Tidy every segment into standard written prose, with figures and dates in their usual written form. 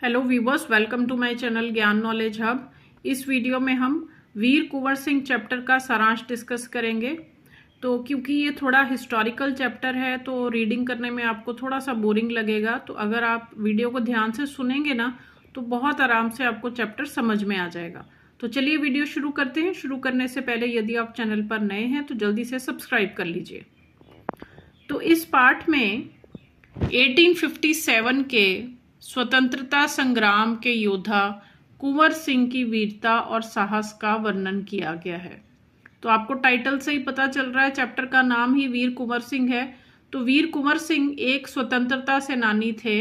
Hello viewers, welcome to my channel Gyan knowledge hub. इस video में हम वीर कुंवर सिंह चैप्टर का सारांश डिस्कस करेंगे। तो क्योंकि ये थोड़ा हिस्टोरिकल चैप्टर है तो रीडिंग करने में आपको थोड़ा सा बोरिंग लगेगा, तो अगर आप वीडियो को ध्यान से सुनेंगे ना तो बहुत आराम से आपको चैप्टर समझ में आ जाएगा। तो चलिए वीडियो शुरू करते हैं। शुरू करने से पहले यदि आप चैनल पर नए हैं तो जल्दी से सब्सक्राइब कर लीजिए। तो इस पाठ में 1857 के स्वतंत्रता संग्राम के योद्धा कुंवर सिंह की वीरता और साहस का वर्णन किया गया है। तो आपको टाइटल से ही पता चल रहा है, चैप्टर का नाम ही वीर कुंवर सिंह है। तो वीर कुंवर सिंह एक स्वतंत्रता सेनानी थे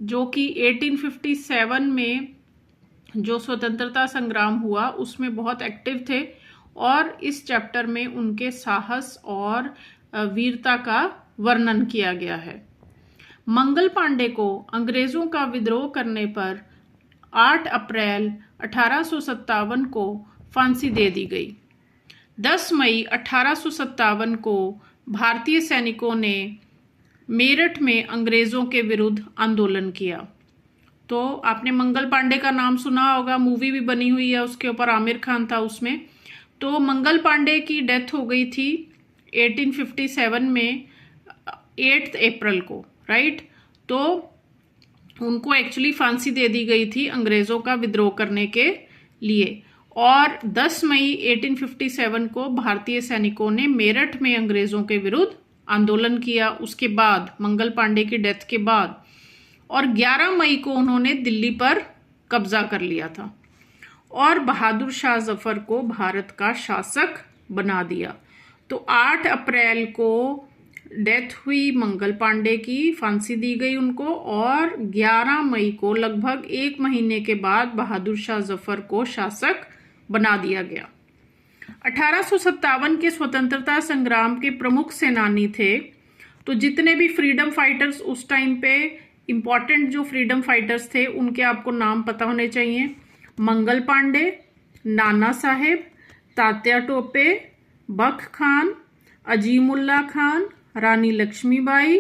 जो कि 1857 में जो स्वतंत्रता संग्राम हुआ उसमें बहुत एक्टिव थे, और इस चैप्टर में उनके साहस और वीरता का वर्णन किया गया है। मंगल पांडे को अंग्रेजों का विद्रोह करने पर 8 अप्रैल 1857 को फांसी दे दी गई। 10 मई 1857 को भारतीय सैनिकों ने मेरठ में अंग्रेजों के विरुद्ध आंदोलन किया। तो आपने मंगल पांडे का नाम सुना होगा, मूवी भी बनी हुई है उसके ऊपर, आमिर खान था उसमें। तो मंगल पांडे की डेथ हो गई थी 1857 में 8 अप्रैल को, राइट। तो उनको एक्चुअली फांसी दे दी गई थी अंग्रेजों का विद्रोह करने के लिए, और 10 मई 1857 को भारतीय सैनिकों ने मेरठ में अंग्रेजों के विरुद्ध आंदोलन किया उसके बाद, मंगल पांडे की डेथ के बाद, और 11 मई को उन्होंने दिल्ली पर कब्जा कर लिया था और बहादुर शाह जफर को भारत का शासक बना दिया। तो 8 अप्रैल को डेथ हुई मंगल पांडे की, फांसी दी गई उनको, और 11 मई को लगभग 1 महीने के बाद बहादुर शाह जफर को शासक बना दिया गया। 1857 के स्वतंत्रता संग्राम के प्रमुख सेनानी थे। तो जितने भी फ्रीडम फाइटर्स उस टाइम पे इंपॉर्टेंट जो फ्रीडम फाइटर्स थे उनके आपको नाम पता होने चाहिए। मंगल पांडे, नाना साहेब, तात्या टोपे, बख खान, अजीमुल्ला खान, रानी लक्ष्मीबाई,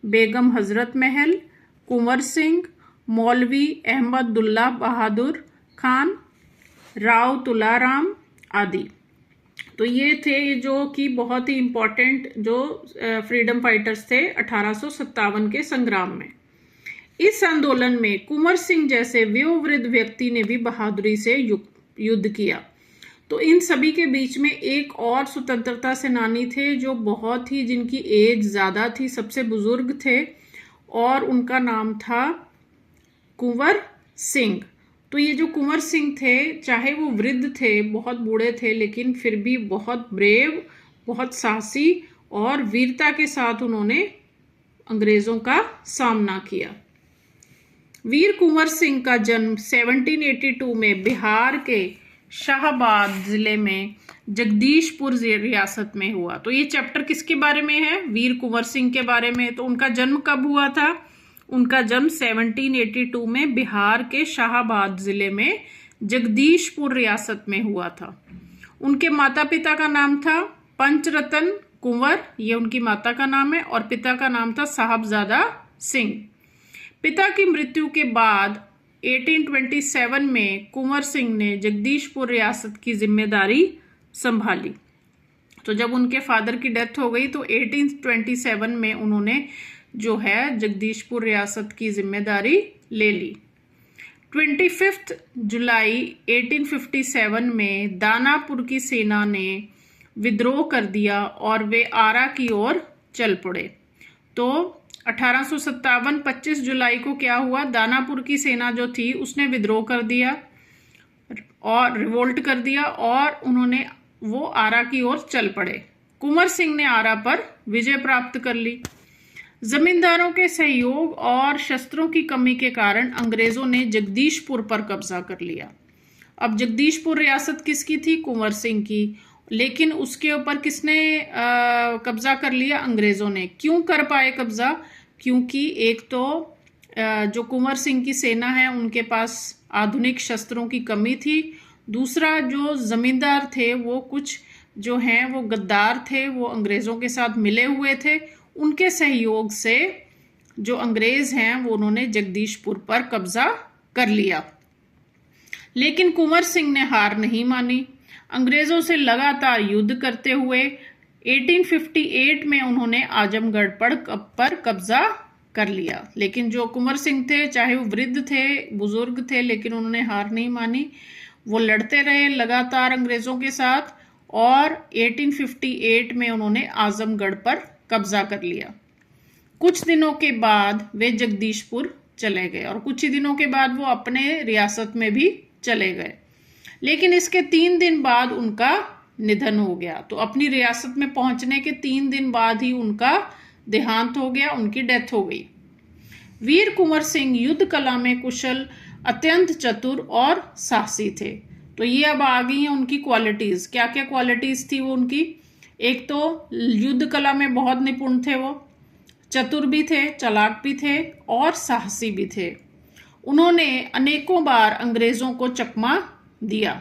बेगम हजरत महल, कुंवर सिंह, मौलवी अहमदुल्ला बहादुर खान, राव तुलाराम आदि। तो ये थे जो कि बहुत ही इंपॉर्टेंट जो फ्रीडम फाइटर्स थे 1857 के संग्राम में। इस आंदोलन में कुंवर सिंह जैसे वयोवृद्ध व्यक्ति ने भी बहादुरी से युद्ध किया। तो इन सभी के बीच में एक और स्वतंत्रता सेनानी थे जो बहुत ही, जिनकी एज ज्यादा थी, सबसे बुजुर्ग थे, और उनका नाम था कुंवर सिंह। तो ये जो कुंवर सिंह थे, चाहे वो वृद्ध थे, बहुत बूढ़े थे, लेकिन फिर भी बहुत ब्रेव, बहुत साहसी और वीरता के साथ उन्होंने अंग्रेजों का सामना किया। वीर कुंवर सिंह का जन्म 1782 में बिहार के शाहबाद जिले में जगदीशपुर रियासत में हुआ। तो ये चैप्टर किसके बारे में है? वीर कुंवर सिंह के बारे में। तो उनका जन्म कब हुआ था? उनका जन्म 1782 में बिहार के शाहबाद जिले में जगदीशपुर रियासत में हुआ था। उनके माता पिता का नाम था पंचरतन कुंवर, ये उनकी माता का नाम है, और पिता का नाम था साहबजादा सिंह। पिता की मृत्यु के बाद 1827 में कुंवर सिंह ने जगदीशपुर रियासत की जिम्मेदारी संभाली। तो जब उनके फादर की डेथ हो गई तो 1827 में उन्होंने जो है जगदीशपुर रियासत की जिम्मेदारी ले ली। 25 जुलाई 1857 में दानापुर की सेना ने विद्रोह कर दिया और वे आरा की ओर चल पड़े। तो 1857 25 जुलाई को क्या हुआ? दानापुर की सेना जो थी उसने विद्रोह कर दिया और रिवोल्ट कर दिया, और उन्होंने वो आरा की ओर चल पड़े। कुंवर सिंह ने आरा पर विजय प्राप्त कर ली। जमींदारों के सहयोग और शस्त्रों की कमी के कारण अंग्रेजों ने जगदीशपुर पर कब्जा कर लिया। अब जगदीशपुर रियासत किसकी थी? कुंवर सिंह की। लेकिन उसके ऊपर किसने कब्जा कर लिया? अंग्रेजों ने। क्यों कर पाए कब्जा? क्योंकि एक तो जो कुंवर सिंह की सेना है उनके पास आधुनिक शस्त्रों की कमी थी। दूसरा, जो जमींदार थे वो कुछ जो हैं वो गद्दार थे, वो अंग्रेजों के साथ मिले हुए थे। उनके सहयोग से जो अंग्रेज हैं वो उन्होंने जगदीशपुर पर कब्जा कर लिया। लेकिन कुंवर सिंह ने हार नहीं मानी। अंग्रेजों से लगातार युद्ध करते हुए 1858 में उन्होंने आजमगढ़ पर कब्जा कर लिया। लेकिन जो कुंवर सिंह थे, चाहे वो वृद्ध थे, बुजुर्ग थे, लेकिन उन्होंने हार नहीं मानी। वो लड़ते रहे लगातार अंग्रेजों के साथ और 1858 में उन्होंने आजमगढ़ पर कब्जा कर लिया। कुछ दिनों के बाद वे जगदीशपुर चले गए और कुछ ही दिनों के बाद वो अपने रियासत में भी चले गए। लेकिन इसके 3 दिन बाद उनका निधन हो गया। तो अपनी रियासत में पहुंचने के 3 दिन बाद ही उनका देहांत हो गया, उनकी डेथ हो गई। वीर कुंवर सिंह युद्ध कला में कुशल, अत्यंत चतुर और साहसी थे। तो ये अब आ गई हैं उनकी क्वालिटीज। क्या क्या क्वालिटीज थी वो उनकी? एक तो युद्ध कला में बहुत निपुण थे, वो चतुर भी थे, चालाक भी थे और साहसी भी थे। उन्होंने अनेकों बार अंग्रेजों को चकमा दिया।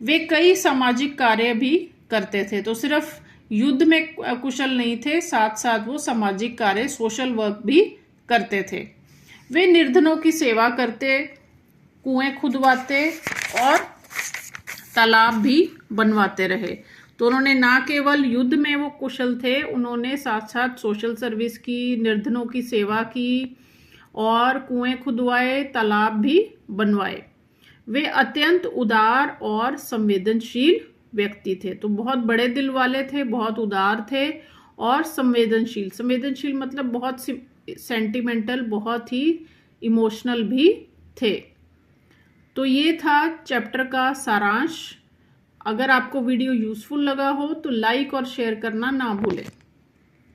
वे कई सामाजिक कार्य भी करते थे। तो सिर्फ युद्ध में कुशल नहीं थे, साथ साथ वो सामाजिक कार्य, सोशल वर्क भी करते थे। वे निर्धनों की सेवा करते, कुएं खुदवाते और तालाब भी बनवाते रहे। तो उन्होंने ना केवल युद्ध में वो कुशल थे, उन्होंने साथ साथ सोशल सर्विस की, निर्धनों की सेवा की और कुएं खुदवाए, तालाब भी बनवाए। वे अत्यंत उदार और संवेदनशील व्यक्ति थे। तो बहुत बड़े दिल वाले थे, बहुत उदार थे और संवेदनशील। संवेदनशील मतलब बहुत सेंटिमेंटल, बहुत ही इमोशनल भी थे। तो ये था चैप्टर का सारांश। अगर आपको वीडियो यूजफुल लगा हो तो लाइक और शेयर करना ना भूलें।